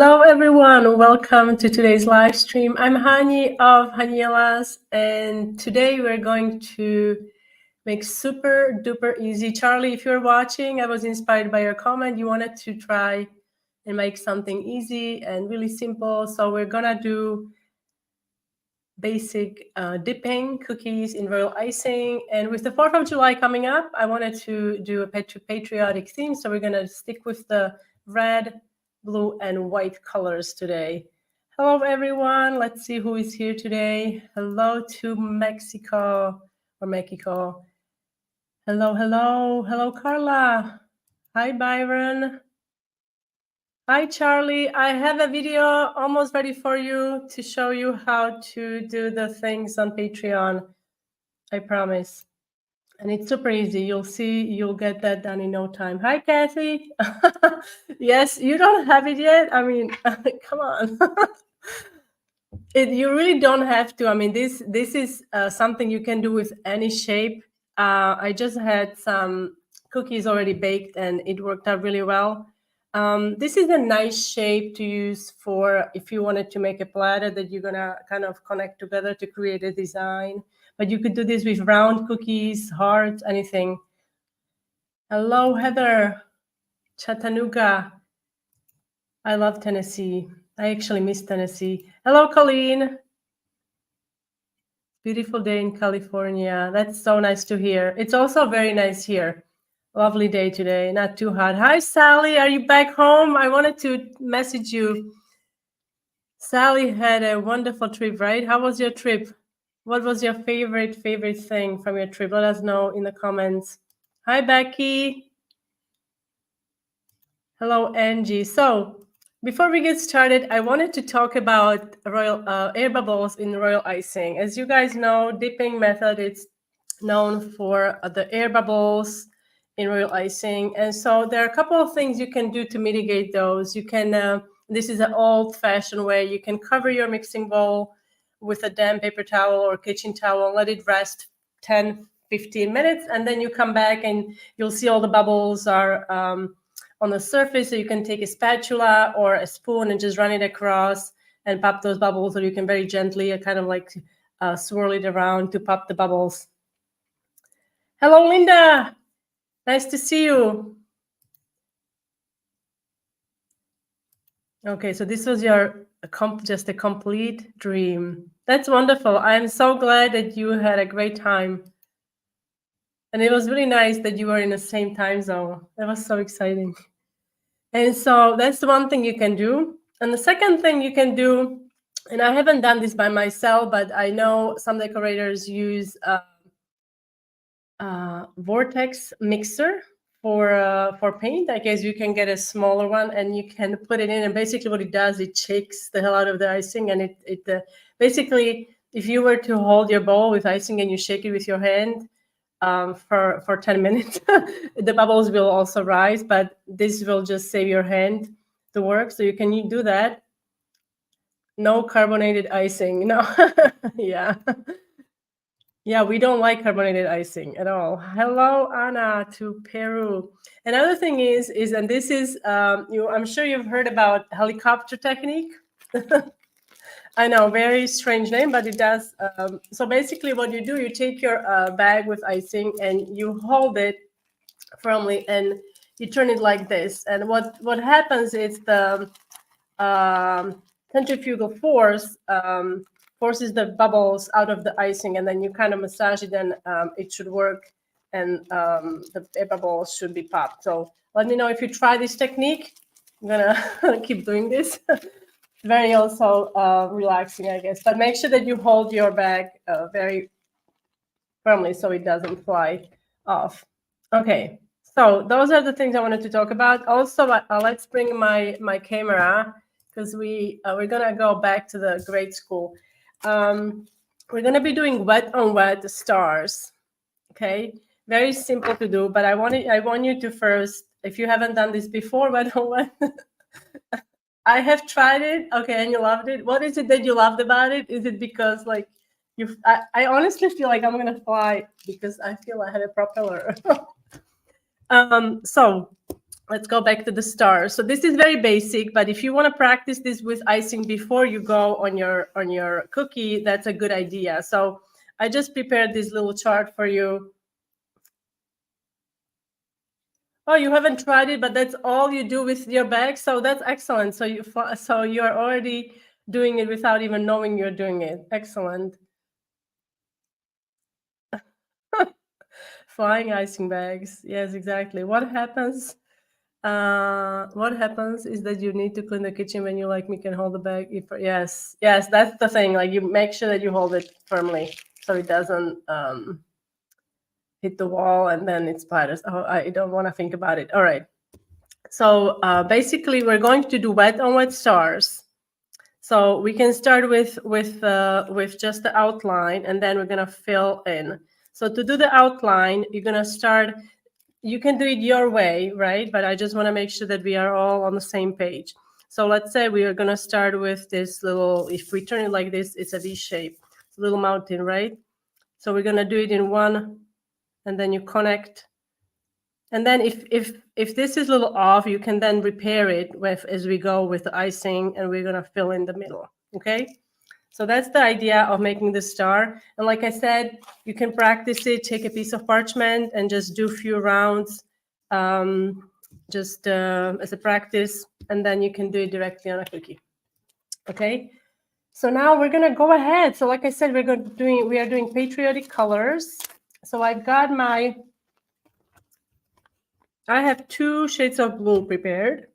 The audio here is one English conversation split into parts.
Hello everyone, welcome to today's live stream. I'm Hani of Hanielas, and today we're going to make super duper easy. Charlie, if you're watching, I was inspired by your comment. You wanted to try and make something easy and really simple. So we're gonna do basic dipping cookies in royal icing. And with the 4th of July coming up, I wanted to do a patriotic theme. So we're gonna stick with the red, blue, and white colors today. Hello, everyone. Let's see who is here today. Hello to Mexico or Mexico. Hello, hello. Hello, Carla. Hi, Byron. Hi, Charlie. I have a video almost ready for you to show you how to do the things on Patreon. I promise. And it's super easy. You'll see, you'll get that done in no time. Hi, Kathy. Yes, you don't have it yet. I mean, come on. You really don't have to. I mean, this is something you can do with any shape. I just had some cookies already baked and it worked out really well. This is a nice shape to use for if you wanted to make a platter that you're gonna kind of connect together to create a design. But you could do this with round cookies, hearts, anything. Hello, Heather, Chattanooga. I love Tennessee. I actually miss Tennessee. Hello, Colleen. Beautiful day in California. That's so nice to hear. It's also very nice here. Lovely day today, not too hot. Hi, Sally. Are you back home? I wanted to message you. Sally had a wonderful trip, right? How was your trip? What was your favorite thing from your trip? Let us know in the comments. Hi, Becky. Hello, Angie. So before we get started, I wanted to talk about royal air bubbles in royal icing. As you guys know, dipping method is known for the air bubbles in royal icing. And so there are a couple of things you can do to mitigate those. You can, this is an old-fashioned way, you can cover your mixing bowl with a damp paper towel or kitchen towel, let it rest 10, 15 minutes, and then you come back and you'll see all the bubbles are on the surface. So you can take a spatula or a spoon and just run it across and pop those bubbles, or you can very gently kind of like swirl it around to pop the bubbles. Hello, Linda. Nice to see you. Okay, so this was your just a complete dream. That's wonderful. I'm so glad that you had a great time. And it was really nice that you were in the same time zone. That was so exciting. And so that's the one thing you can do. And the second thing you can do, and I haven't done this by myself, but I know some decorators use vortex mixer for paint. I guess you can get a smaller one and you can put it in, and basically what it does, it shakes the hell out of the icing, and it basically, if you were to hold your bowl with icing and you shake it with your hand for 10 minutes, the bubbles will also rise, but this will just save your hand the work. So you can do that. No carbonated icing. No. Yeah. Yeah, we don't like carbonated icing at all. Hello, Anna, to Peru. Another thing is, and this is, I'm sure you've heard about helicopter technique. I know, very strange name, but it does. So basically what you do, you take your bag with icing and you hold it firmly and you turn it like this. And what happens is the centrifugal force forces the bubbles out of the icing, and then you kind of massage it, and it should work, and the air bubbles should be popped. So let me know if you try this technique. I'm gonna keep doing this. Very also relaxing, I guess. But make sure that you hold your bag very firmly so it doesn't fly off. Okay, so those are the things I wanted to talk about. Also, let's bring my camera, because we're gonna go back to the grade school. We're gonna be doing wet on wet stars. Okay, very simple to do, but I want you to first, if you haven't done this before, wet on wet. I have tried it. Okay, and you loved it. What is it that you loved about it? Is it because like I honestly feel like I'm gonna fly because I feel I had a propeller. So let's go back to the stars. So this is very basic, but if you want to practice this with icing before you go on your cookie, that's a good idea. So I just prepared this little chart for you. Oh, you haven't tried it, but that's all you do with your bag. So that's excellent. So you're already doing it without even knowing you're doing it. Excellent. Flying icing bags. Yes, exactly. What happens? What happens is that you need to clean the kitchen when you like me can hold the bag. Yes, that's the thing. Like you make sure that you hold it firmly so it doesn't hit the wall and then it splatters. Oh, I don't want to think about it. All right. So basically, we're going to do wet on wet stars. So we can start with just the outline, and then we're gonna fill in. So to do the outline, you're gonna start. You can do it your way, right? But I just want to make sure that we are all on the same page. So let's say we are gonna start with this little. If we turn it like this, it's a V shape. It's a little mountain, right? So we're gonna do it in one, and then you connect. And then if this is a little off, you can then repair it with as we go with the icing, and we're gonna fill in the middle. Okay. So that's the idea of making the star. And like I said, you can practice it. Take a piece of parchment and just do a few rounds, just as a practice, and then you can do it directly on a cookie. Okay. So now we're gonna go ahead. So like I said, we are doing patriotic colors. So I've got I have 2 shades of blue prepared.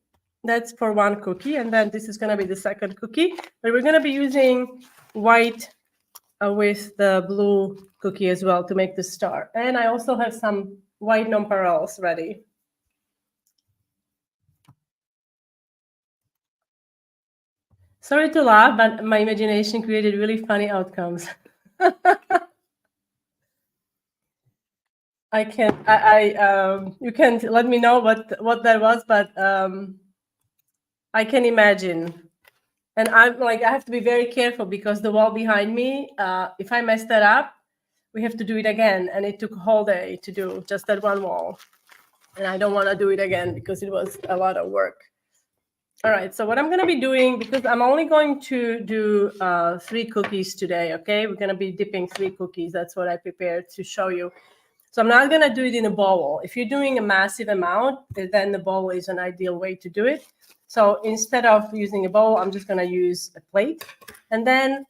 That's for one cookie. And then this is going to be the second cookie. But we're going to be using white with the blue cookie as well to make the star. And I also have some white nonpareils ready. Sorry to laugh, but my imagination created really funny outcomes. I can you can let me know what that was, but I can imagine. And I'm like, I have to be very careful because the wall behind me, if I mess that up, we have to do it again. And it took a whole day to do just that one wall. And I don't want to do it again because it was a lot of work. All right, so what I'm going to be doing, because I'm only going to do 3 cookies today, okay? We're going to be dipping 3 cookies. That's what I prepared to show you. So I'm not going to do it in a bowl. If you're doing a massive amount, then the bowl is an ideal way to do it. So instead of using a bowl, I'm just going to use a plate. And then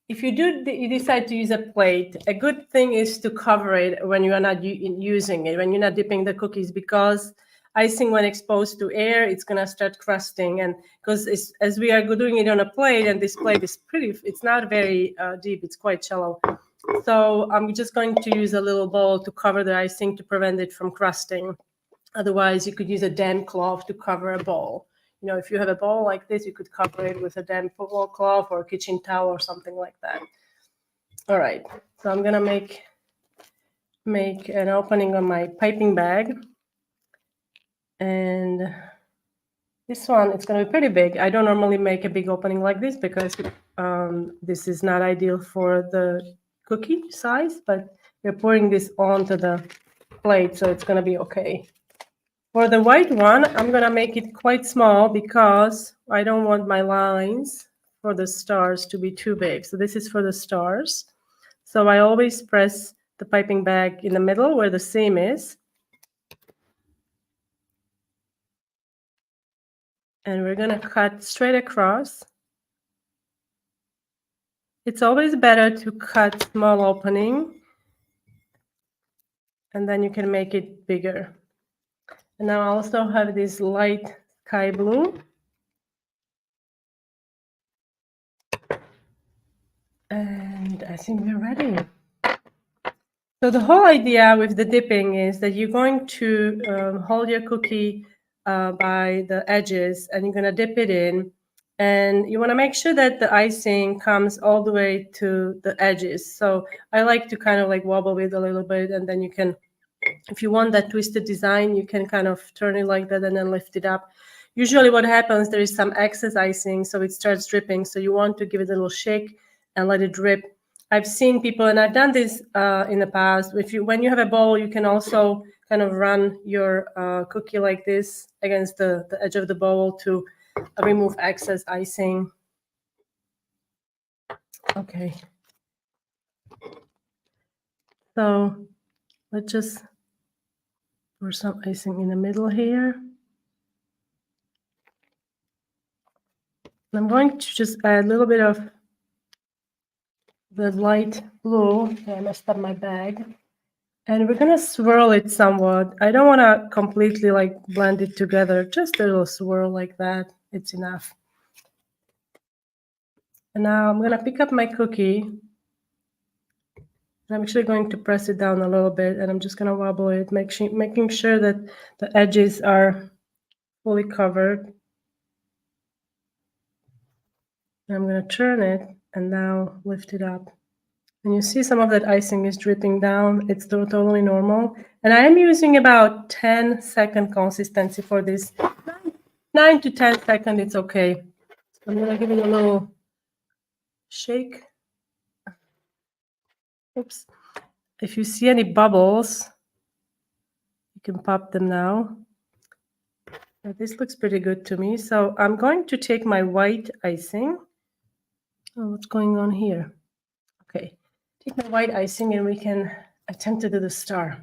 if you decide to use a plate, a good thing is to cover it when you are not using it, when you're not dipping the cookies, because icing, when exposed to air, it's going to start crusting. And because as we are doing it on a plate, and this plate is it's not very deep, it's quite shallow. So I'm just going to use a little bowl to cover the icing to prevent it from crusting. Otherwise, you could use a damp cloth to cover a bowl. You know, if you have a bowl like this, you could cover it with a damp football cloth or a kitchen towel or something like that. All right, so I'm gonna make an opening on my piping bag. And this one, it's gonna be pretty big. I don't normally make a big opening like this because this is not ideal for the cookie size, but we're pouring this onto the plate, so it's gonna be okay. For the white one, I'm gonna make it quite small because I don't want my lines for the stars to be too big. So this is for the stars. So I always press the piping bag in the middle where the seam is. And we're gonna cut straight across. It's always better to cut small opening, and then you can make it bigger. And now I also have this light sky blue. And I think we're ready. So the whole idea with the dipping is that you're going to hold your cookie by the edges, and you're going to dip it in. And you want to make sure that the icing comes all the way to the edges. So I like to kind of like wobble it a little bit, and then you can, if you want that twisted design, you can kind of turn it like that and then lift it up. Usually what happens, there is some excess icing, so it starts dripping. So you want to give it a little shake and let it drip. I've seen people, and I've done this in the past. When you have a bowl, you can also kind of run your cookie like this against the edge of the bowl to remove excess icing. Okay. So let's just pour some icing in the middle here. I'm going to just add a little bit of the light blue. I messed up my bag. And we're going to swirl it somewhat. I don't want to completely like blend it together. Just a little swirl like that. It's enough. And now I'm going to pick up my cookie. I'm actually going to press it down a little bit, and I'm just going to wobble it, making sure that the edges are fully covered. And I'm going to turn it and now lift it up. And you see some of that icing is dripping down. It's totally normal. And I am using about 10-second consistency for this. 9 to 10 seconds, it's okay. I'm going to give it a little shake. Oops. If you see any bubbles, you can pop them now. This looks pretty good to me. So I'm going to take my white icing. Oh, what's going on here? Okay. Take my white icing and we can attempt to do the star.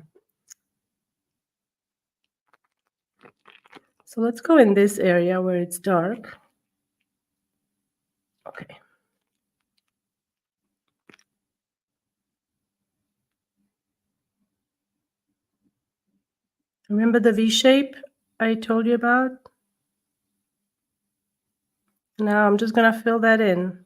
So let's go in this area where it's dark. Okay. Remember the V shape I told you about? Now I'm just going to fill that in.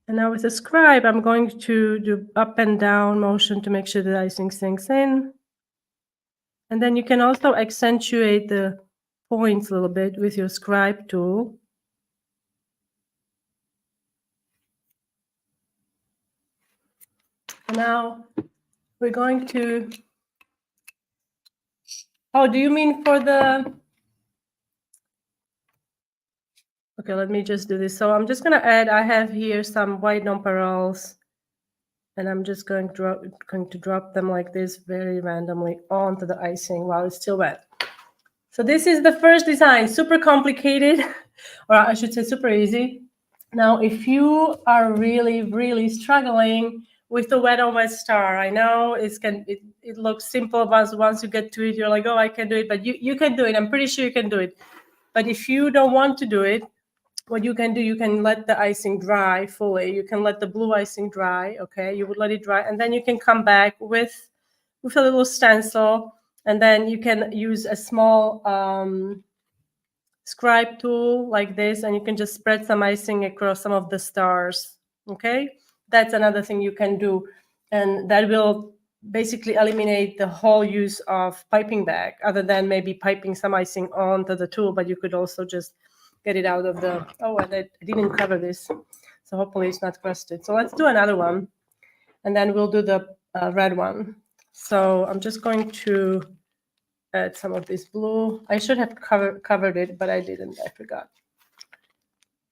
And now with the scribe, I'm going to do up and down motion to make sure the icing sinks in. And then you can also accentuate the points a little bit with your scribe tool. And now we're going to, oh, do you mean for the, okay, let me just do this. So I'm just going to add, I have here some white nonpareils. And I'm just going to drop them like this very randomly onto the icing while it's still wet. So this is the first design, super complicated, or I should say super easy. Now, if you are really, really struggling with the wet on wet star, I know it looks simple, but once you get to it, you're like, oh, I can do it, but you can do it. I'm pretty sure you can do it. But if you don't want to do it, what you can do, you can let the icing dry fully. You can let the blue icing dry, okay? You would let it dry, and then you can come back with a little stencil, and then you can use a small scribe tool like this, and you can just spread some icing across some of the stars, okay? That's another thing you can do, and that will basically eliminate the whole use of piping bag, other than maybe piping some icing onto the tool, but you could also just get it out of the, oh, I didn't cover this, so hopefully it's not crusted. So let's do another one, and then we'll do the red one. So I'm just going to add some of this blue. I should have covered it, but I didn't. I forgot.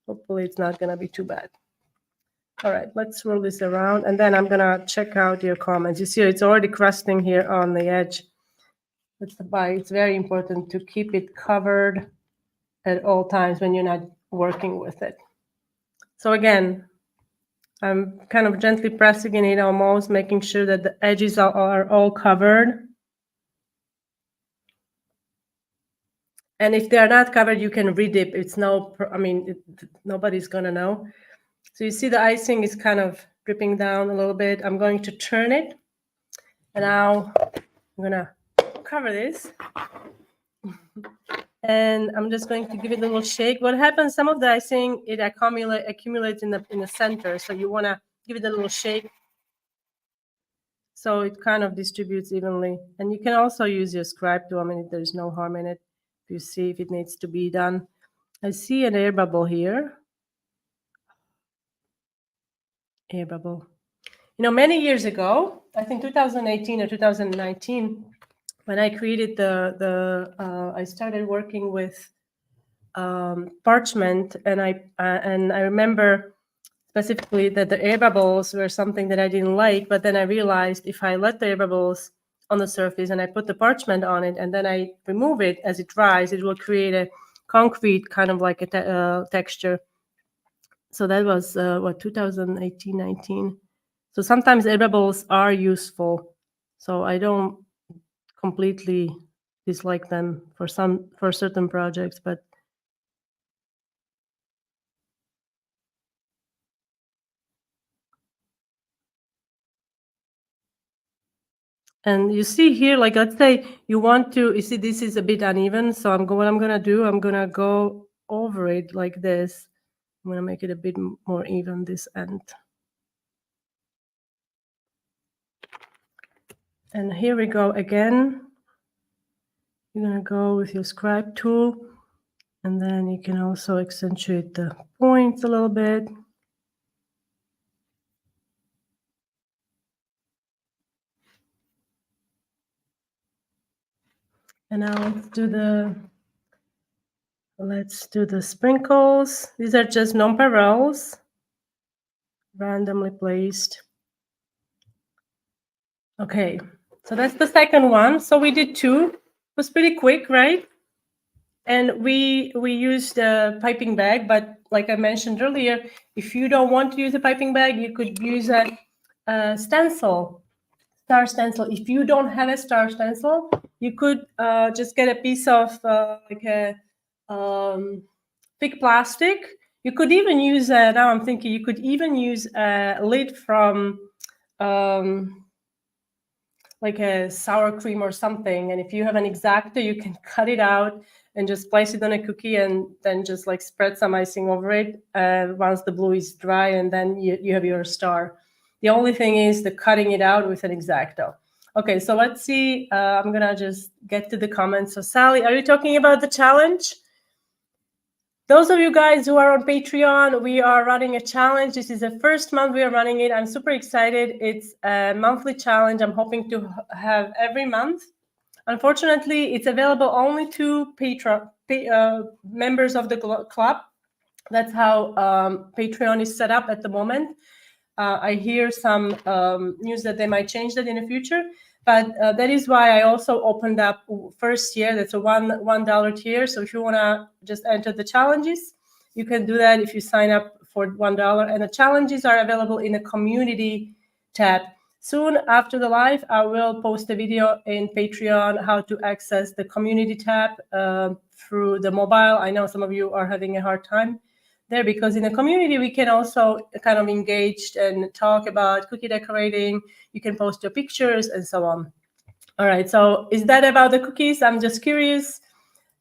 Hopefully it's not going to be too bad. All right, let's roll this around, and then I'm going to check out your comments. You see it's already crusting here on the edge. That's why it's very important to keep it covered at all times when you're not working with it. So again, I'm kind of gently pressing in it almost, making sure that the edges are all covered. And if they are not covered, you can redip. It's no, I mean, nobody's going to know. So you see the icing is kind of dripping down a little bit. I'm going to turn it. And now I'm going to cover this. And I'm just going to give it a little shake. What happens, some of the icing, it accumulates in the center. So you want to give it a little shake so it kind of distributes evenly. And you can also use your scribe tool. I mean, there's no harm in it. If you see if it needs to be done. I see an air bubble here. Air bubble. You know, many years ago, I think 2018 or 2019, when I created I started working with parchment, and I remember specifically that the air bubbles were something that I didn't like, but then I realized if I let the air bubbles on the surface and I put the parchment on it and then I remove it as it dries, it will create a concrete kind of like a texture. So that was 2018, 19. So sometimes air bubbles are useful. So I don't completely dislike them for certain projects, but and you see here, like, let's say you see this is a bit uneven. So what I'm going to do, I'm going to go over it like this. I'm going to make it a bit more even this end. And here we go again. You're going to go with your scribe tool, and then you can also accentuate the points a little bit. And now let's do the sprinkles. These are just nonpareils, randomly placed. Okay, so that's the second one. So we did 2. It was pretty quick, right? And we used a piping bag, but like I mentioned earlier, if you don't want to use a piping bag, you could use a stencil, star stencil. If you don't have a star stencil, you could just get a piece of like a thick plastic. You could even use now I'm thinking you could even use a lid from like a sour cream or something. And if you have an X-Acto, you can cut it out and just place it on a cookie and then just like spread some icing over it once the glue is dry, and then you have your star. The only thing is the cutting it out with an X-Acto. Okay, so let's see. I'm gonna just get to the comments. So Sally, are you talking about the challenge? Those of you guys who are on Patreon, we are running a challenge. This is the first month we are running it. I'm super excited. It's a monthly challenge. I'm hoping to have every month. Unfortunately, it's available only to members of the club. That's how Patreon is set up at the moment. I hear some news that they might change that in the future. But that is why I also opened up first year. That's a $1 tier. So if you want to just enter the challenges, you can do that if you sign up for $1. And the challenges are available in the community tab. Soon after the live, I will post a video in Patreon how to access the community tab through the mobile. I know some of you are having a hard time there, because in the community we can also kind of engage and talk about cookie decorating. You can post your pictures and so on. All right, so is that about the cookies? I'm just curious.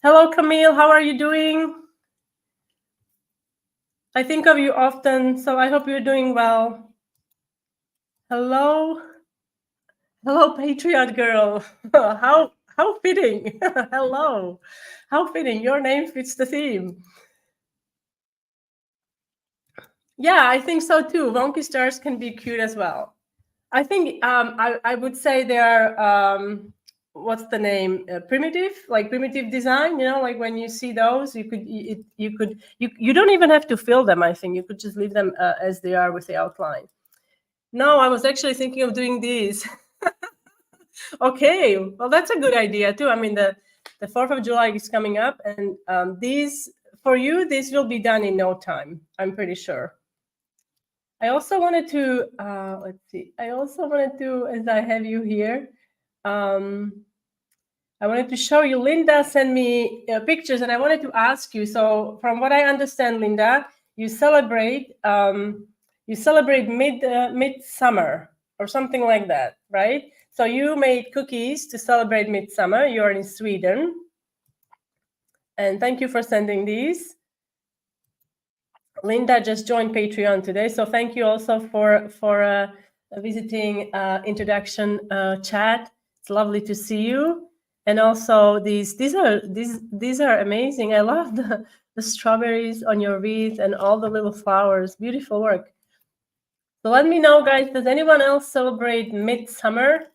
Hello, Camille, how are you doing? I think of you often, so I hope you're doing well. Hello, Patriot girl. How fitting. Hello, how fitting. Your name fits the theme. Yeah, I think so too. Wonky stars can be cute as well. I think I would say they are what's the name, primitive design. You know, like when you see those, you don't even have to fill them. I think you could just leave them as they are with the outline. No, I was actually thinking of doing these. Okay, well that's a good idea too. I mean the 4th of July is coming up, and these for you, this will be done in no time, I'm pretty sure. I also wanted to, let's see. I also wanted to, as I have you here, I wanted to show you. Linda sent me pictures, and I wanted to ask you. So, from what I understand, Linda, you celebrate midsummer or something like that, right? So you made cookies to celebrate midsummer. You're in Sweden, and thank you for sending these. Linda just joined Patreon today, so thank you also for visiting introduction chat. It's lovely to see you. And also these are amazing. I love the strawberries on your wreath and all the little flowers. Beautiful work. So let me know, guys. Does anyone else celebrate midsummer?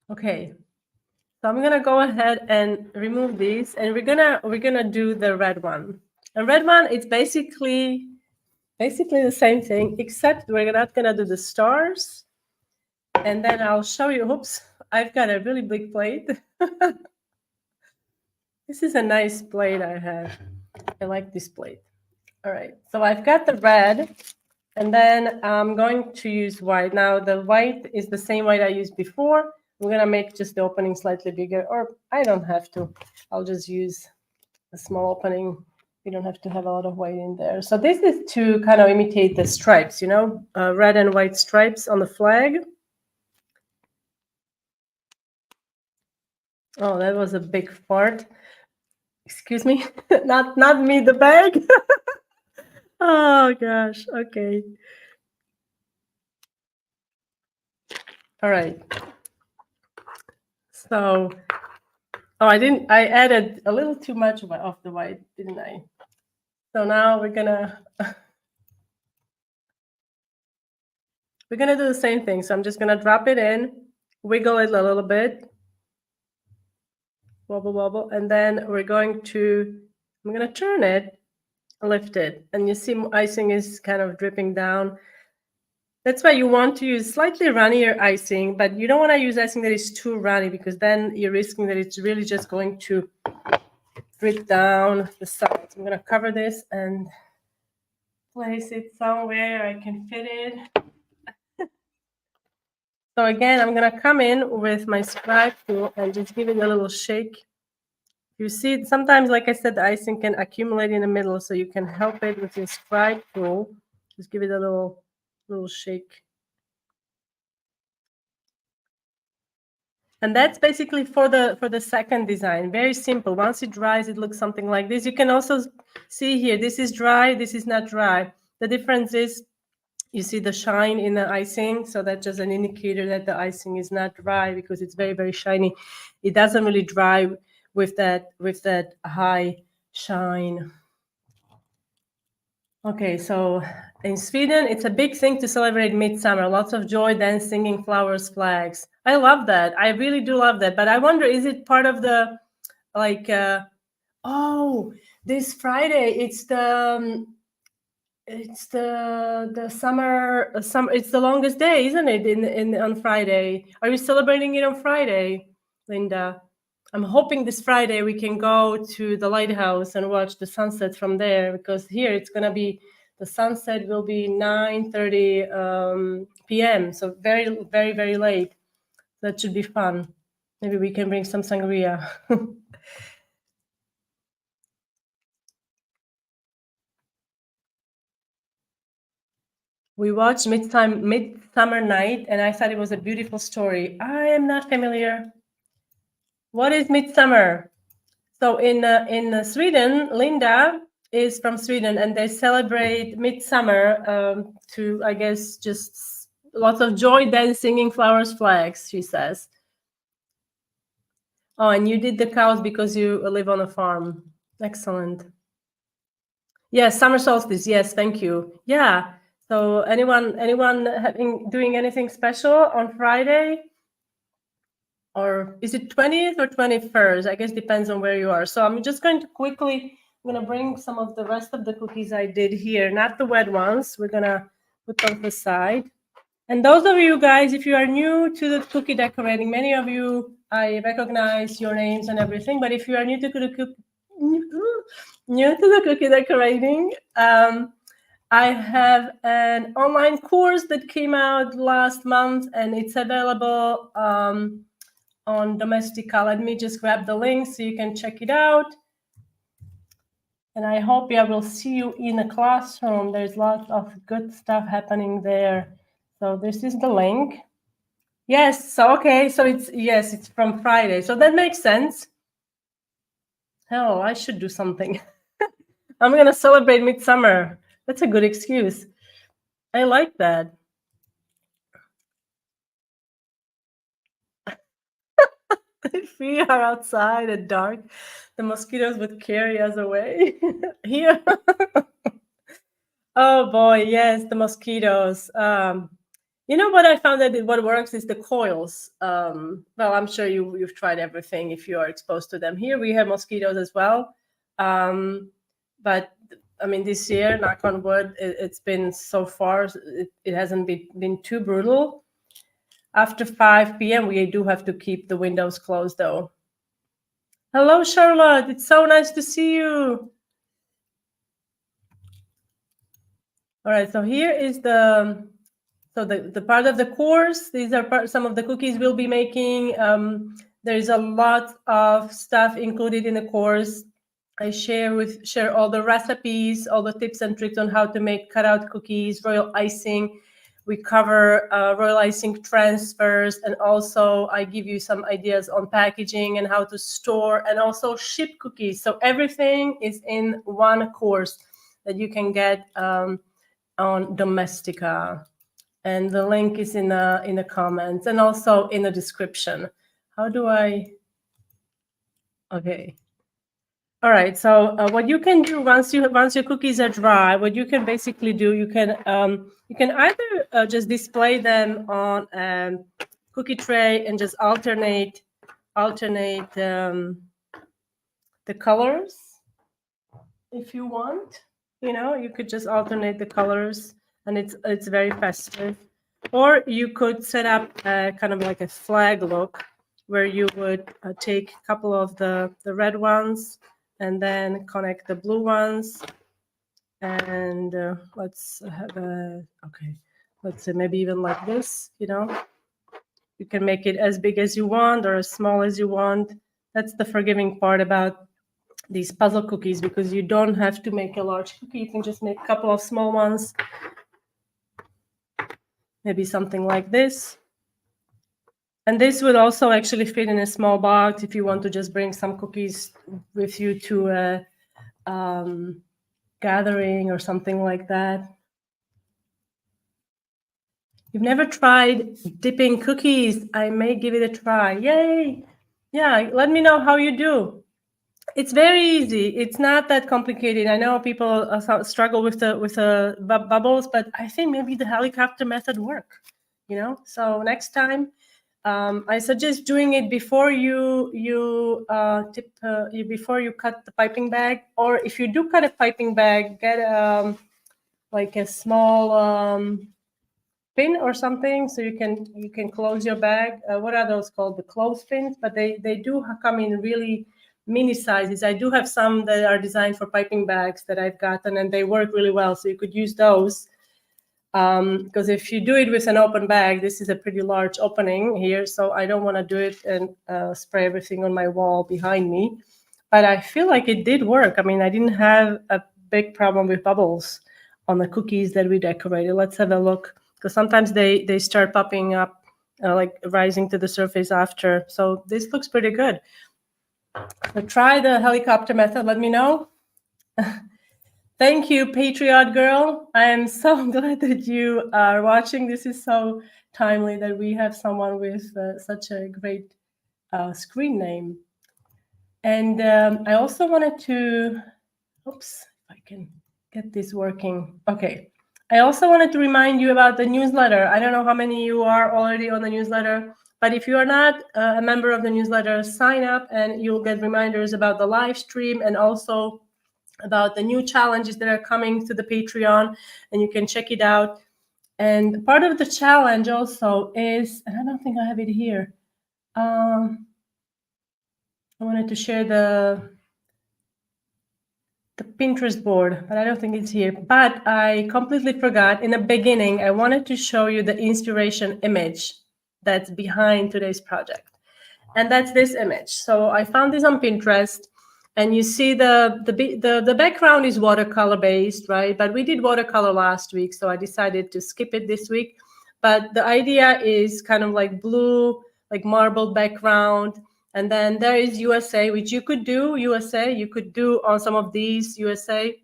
Okay, so I'm gonna go ahead and remove these, and we're gonna do the red one. And red one, it's basically the same thing, except we're not gonna do the stars. And then I'll show you. Oops, I've got a really big plate. This is a nice plate I have. I like this plate. All right, so I've got the red, and then I'm going to use white. Now the white is the same white I used before. I'm gonna make just the opening slightly bigger, or I don't have to. I'll just use a small opening. You don't have to have a lot of white in there. So this is to kind of imitate the stripes, you know, red and white stripes on the flag. Oh, that was a big fart. Excuse me. Not me, the bag. Oh gosh. Okay. All right. So, oh, I added a little too much of the white, didn't I? So now we're gonna do the same thing. So I'm just gonna drop it in, wiggle it a little bit, wobble, wobble, and then I'm gonna turn it, lift it, and you see icing is kind of dripping down. That's why you want to use slightly runnier icing, but you don't want to use icing that is too runny, because then you're risking that it's really just going to drip down the sides. I'm going to cover this and place it somewhere I can fit it. So again, I'm going to come in with my scribe tool and just give it a little shake. You see, sometimes, like I said, the icing can accumulate in the middle, so you can help it with your scribe tool. Just give it a little shake. And that's basically for the second design. Very simple. Once it dries, it looks something like this. You can also see here, this is dry, this is not dry. The difference is you see the shine in the icing. So that's just an indicator that the icing is not dry, because it's very, very shiny. It doesn't really dry with that high shine. Okay, so in Sweden, it's a big thing to celebrate midsummer. Lots of joy, dance, singing, flowers, flags. I love that. I really do love that. But I wonder, is it part of the, like, oh, this Friday, it's the summer, it's the longest day, isn't it, on Friday? Are you celebrating it on Friday, Linda? I'm hoping this Friday we can go to the lighthouse and watch the sunset from there, because here it's going to be, the sunset will be 9:30 p.m. So very, very, very late. That should be fun. Maybe we can bring some sangria. We watched Midsummer Night, and I thought it was a beautiful story. I am not familiar. What is Midsummer? So in Sweden, Linda is from Sweden, and they celebrate midsummer to, I guess, just lots of joy, dance, singing, flowers, flags, she says. Oh, and you did the cows because you live on a farm. Excellent. Yes, summer solstice. Yes, thank you. Yeah. So anyone doing anything special on Friday? Or is it 20th or 21st? I guess depends on where you are. So I'm just going to quickly, I'm going to bring some of the rest of the cookies I did here, not the wet ones. We're going to put those aside. And those of you guys, if you are new to the cookie decorating, many of you, I recognize your names and everything, but if you are new to the cookie decorating, I have an online course that came out last month, and it's available on Domestica. Let me just grab the link so you can check it out. And I hope I will see you in a classroom. There's lots of good stuff happening there. So this is the link. Yes, so okay, so it's from Friday. So that makes sense. Hell, I should do something. I'm gonna celebrate midsummer. That's a good excuse. I like that. If we are outside at dark, the mosquitoes would carry us away. Here. Oh boy, yes, the mosquitoes. You know what I found that what works is the coils. Well, I'm sure you've tried everything if you are exposed to them. Here we have mosquitoes as well, but I mean this year, knock on wood, it's been so far it hasn't been too brutal. After 5 p.m. we do have to keep the windows closed though. Hello, Charlotte. It's so nice to see you. All right, so here is the part of the course. These are some of the cookies we'll be making. There's a lot of stuff included in the course. I share all the recipes, all the tips and tricks on how to make cutout cookies, royal icing. We cover royal icing transfers, and also I give you some ideas on packaging and how to store and also ship cookies. So everything is in one course that you can get on Domestika. And the link is in the comments and also in the description. How do I? Okay. All right. So what you can do once your cookies are dry, what you can basically do, you can either just display them on a cookie tray and just alternate the colors if you want. You know, you could just alternate the colors, and it's very festive. Or you could set up kind of like a flag look, where you would take a couple of the red ones and then connect the blue ones. And let's have let's say maybe even like this. You know, you can make it as big as you want or as small as you want. That's the forgiving part about these puzzle cookies, because you don't have to make a large cookie. You can just make a couple of small ones, maybe something like this. And this would also actually fit in a small box if you want to just bring some cookies with you to a gathering or something like that. You've never tried dipping cookies? I may give it a try. Yay! Yeah, let me know how you do. It's very easy. It's not that complicated. I know people struggle with the bubbles, but I think maybe the helicopter method work. You know, so next time, I suggest doing it before you before you cut the piping bag, or if you do cut a piping bag, get like a small pin or something, so you can close your bag. What are those called? The clothespins, but they do come in really mini sizes. I do have some that are designed for piping bags that I've gotten, and they work really well. So you could use those. Because if you do it with an open bag, this is a pretty large opening here. So I don't want to do it and spray everything on my wall behind me. But I feel like it did work. I mean, I didn't have a big problem with bubbles on the cookies that we decorated. Let's have a look, because sometimes they start popping up, like rising to the surface after. So this looks pretty good. So try the helicopter method. Let me know. Thank you, Patriotic girl. I am so glad that you are watching. This is so timely that we have someone with such a great screen name. And I also wanted to, oops, if I can get this working. Okay. I also wanted to remind you about the newsletter. I don't know how many you are already on the newsletter, but if you are not a member of the newsletter, sign up and you'll get reminders about the live stream and also about the new challenges that are coming to the Patreon, and you can check it out. And part of the challenge also is, and I don't think I have it here. I wanted to share the Pinterest board, but I don't think it's here. But I completely forgot. In the beginning, I wanted to show you the inspiration image that's behind today's project. And that's this image. So I found this on Pinterest. And you see the background is watercolor based, right? But we did watercolor last week, so I decided to skip it this week. But the idea is kind of like blue, like marble background. And then there is USA, which you could do USA. You could do on some of these USA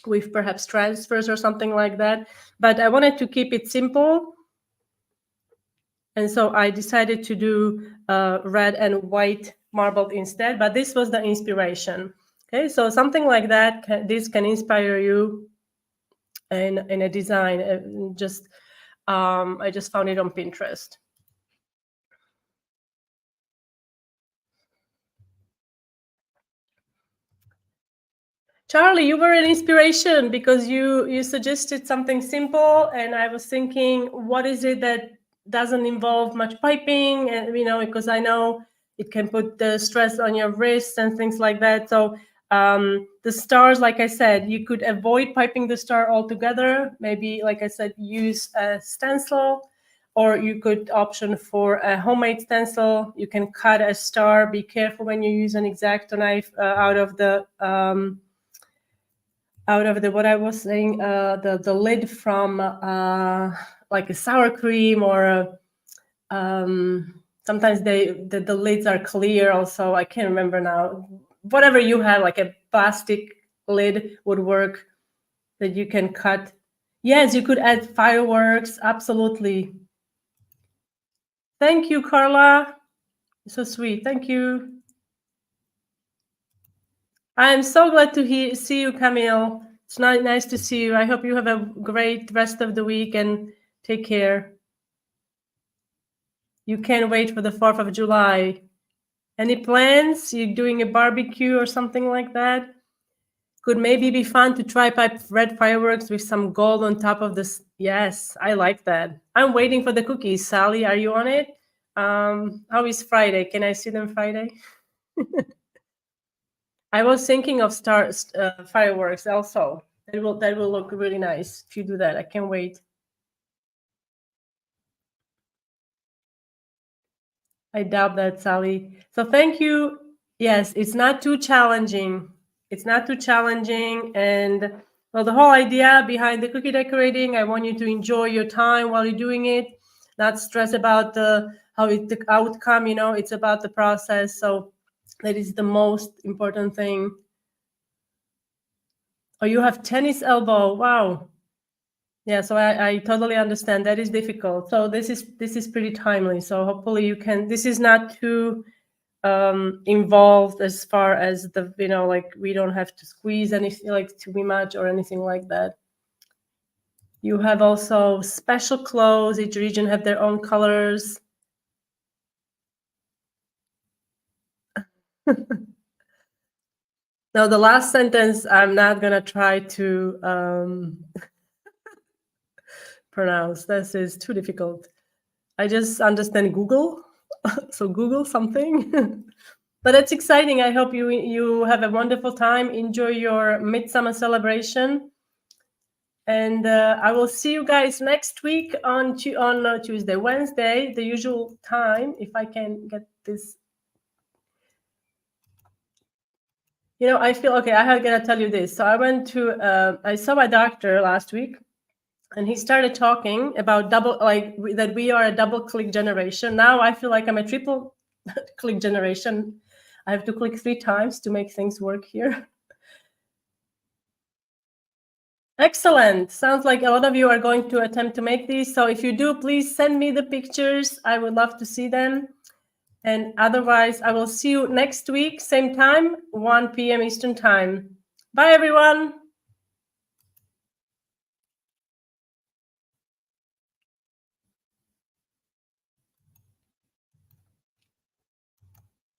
with perhaps transfers or something like that. But I wanted to keep it simple. And so I decided to do red and white marbled instead, but this was the inspiration. Okay, so something like that, this can inspire you in a design. Just I just found it on Pinterest. Charlie, you were an inspiration because you suggested something simple, and I was thinking, what is it that doesn't involve much piping? And because I know it can put the stress on your wrists and things like that. So the stars, like I said, you could avoid piping the star altogether. Maybe, like I said, use a stencil, or you could option for a homemade stencil. You can cut a star. Be careful when you use an X-Acto knife out of the what I was saying, the lid from like a sour cream, or sometimes the lids are clear also. I can't remember now. Whatever you have, like a plastic lid would work that you can cut. Yes, you could add fireworks. Absolutely. Thank you, Carla. So sweet. Thank you. I'm so glad to see you, Camille. It's nice to see you. I hope you have a great rest of the week and take care. You can't wait for the 4th of July. Any plans? You doing a barbecue or something like that? Could maybe be fun to try pipe red fireworks with some gold on top of this. Yes, I like that. I'm waiting for the cookies. Sally, are you on it? How is Friday? Can I see them Friday? I was thinking of fireworks also. That will look really nice if you do that. I can't wait. I doubt that, Sally. So thank you. Yes, it's not too challenging. It's not too challenging. And well, the whole idea behind the cookie decorating, I want you to enjoy your time while you're doing it, not stress about the outcome. It's about the process. So that is the most important thing. Oh, you have tennis elbow. Wow. Yeah, so I totally understand. That is difficult. So this is pretty timely. So hopefully you can. This is not too involved as far as the like we don't have to squeeze anything like too much or anything like that. You have also special clothes. Each region have their own colors. Now the last sentence I'm not gonna try to pronounce. This is too difficult. I just understand Google. So Google something. But it's exciting. I hope you have a wonderful time. Enjoy your midsummer celebration. And I will see you guys next week on Tuesday, Wednesday, the usual time, if I can get this. I feel okay. I gotta tell you this. So I saw my doctor last week, and he started talking about that we are a double click generation. Now I feel like I'm a triple click generation. I have to click 3 times to make things work here. Excellent. Sounds like a lot of you are going to attempt to make these. So if you do, please send me the pictures. I would love to see them. And otherwise, I will see you next week, same time, 1 p.m. Eastern Time. Bye, everyone.